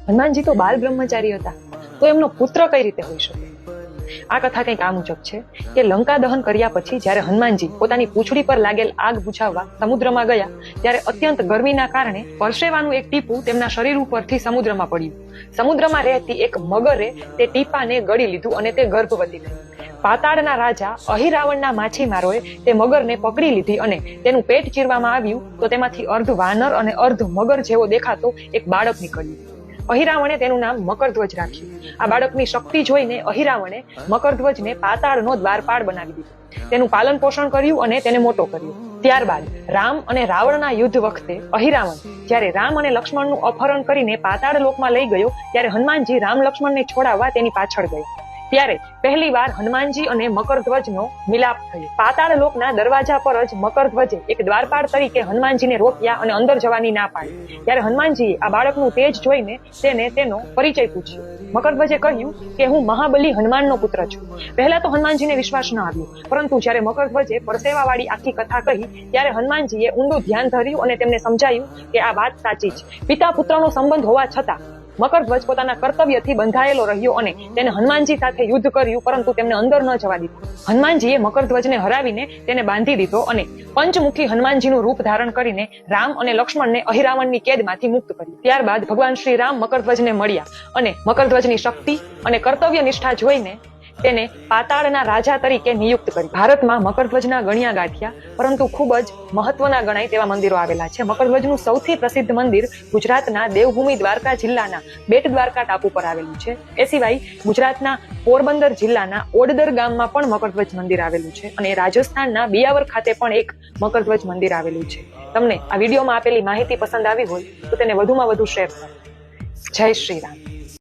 હનુમાનજી તો બાલ બ્રહ્મચારી હતા, તો એમનો પુત્ર કઈ રીતે હોઈ શકે? આ કથા કંઈક આ મુજબ છે કે લંકા દહન કર્યા પછી જ્યારે હનુમાનજી પોતાની પૂંછડી પર લાગેલ આગ બુઝાવવા સમુદ્રમાં ગયા, ત્યારે અત્યંત ગરમીના કારણે પરસેવાનું એક ટીપું તેમના શરીર ઉપરથી સમુદ્રમાં પડ્યું. સમુદ્રમાં રહેતી એક મગરે તે ટીપાને ગળી લીધું અને તે ગર્ભવતી થઈ. પાતાળના રાજા અહિરાવણના માછીમારોએ તે મગરને પકડી લીધી અને તેનું પેટ ચીરવામાં આવ્યું તો તેમાંથી અર્ધ વાનર અને અર્ધ મગર જેવો દેખાતો એક બાળક નીકળ્યું. અહિરાવણે તેનું નામ મકરધ્વજ રાખ્યું. આ બાળકની શક્તિ જોઈને અહિરાવણે મકરધ્વજને પાતાળનો દ્વારપાળ બનાવી દીધો. તેનું પાલન પોષણ કર્યું અને તેને મોટો કર્યો. ત્યારબાદ રામ અને રાવણના યુદ્ધ વખતે અહિરાવણ જ્યારે રામ અને લક્ષ્મણનું અપહરણ કરીને પાતાળ લોકમાં લઈ ગયો, ત્યારે હનુમાનજી રામ લક્ષ્મણને છોડાવવા તેની પાછળ ગયા. ત્યારે પહેલી વાર હનુમાનજી અને મકરધ્વજનો મિલાપ થયો. પાતાળ લોકના દરવાજા પર જ મકરધ્વજે એક દ્વારપાળ તરીકે હનુમાનજીને રોક્યા અને અંદર જવાની ના પાડી. ત્યારે હનુમાનજીએ આ બાળકનું તેજ જોઈને તેને તેનો પરિચય પૂછ્યો. મકરધ્વજે કહ્યું કે હું મહાબલી હનુમાનનો પુત્ર છું. પહેલા તો હનુમાનજીને વિશ્વાસ ન આવ્યો, પરંતુ જ્યારે મકરધ્વજે પરસેવાવાળી આખી કથા કહી ત્યારે હનુમાનજીએ ઊંડું ધ્યાન ધર્યું અને તેમને સમજાયું કે આ વાત સાચી છે. પિતા પુત્રનો સંબંધ હોવા છતાં મકરધ્વજ પોતાના કર્તવ્યથી બંધાયેલો રહ્યો અને તેને હનુમાનજી સાથે યુદ્ધ કર્યું, પરંતુ તેમને અંદર ન જવા દીધું. હનુમાનજીએ મકરધ્વજને હરાવીને તેને બાંધી દીધો અને પંચમુખી હનુમાનજીનું રૂપ ધારણ કરીને રામ અને લક્ષ્મણને અહિરાવણની કેદમાંથી મુક્ત કર્યું. ત્યારબાદ ભગવાન શ્રી રામ મકરધ્વજને મળ્યા અને મકરધ્વજની શક્તિ અને કર્તવ્ય નિષ્ઠા જોઈને તેને પાતાળના રાજા તરીકે નિયુક્ત કરી. ભારતમાં મકરધ્વજના ગણ્યા ગાંઠ્યા પરંતુ ખૂબ જ મહત્વના ગણાય તેવા મંદિરો આવેલા છે. મકરધ્વજનું સૌથી પ્રસિદ્ધ મંદિર ગુજરાતના દેવભૂમિ દ્વારકા જિલ્લાના બેટ દ્વારકા ટાપુ પર આવેલું છે. એ સિવાય ગુજરાતના પોરબંદર જિલ્લાના ઓડદર ગામમાં પણ મકરધ્વજ મંદિર આવેલું છે અને રાજસ્થાનના બિયાવર ખાતે પણ એક મકરધ્વજ મંદિર આવેલું છે. તમને આ વિડીયોમાં આપેલી માહિતી પસંદ આવી હોય તો તેને વધુમાં વધુ શેર કરો. જય શ્રી રામ.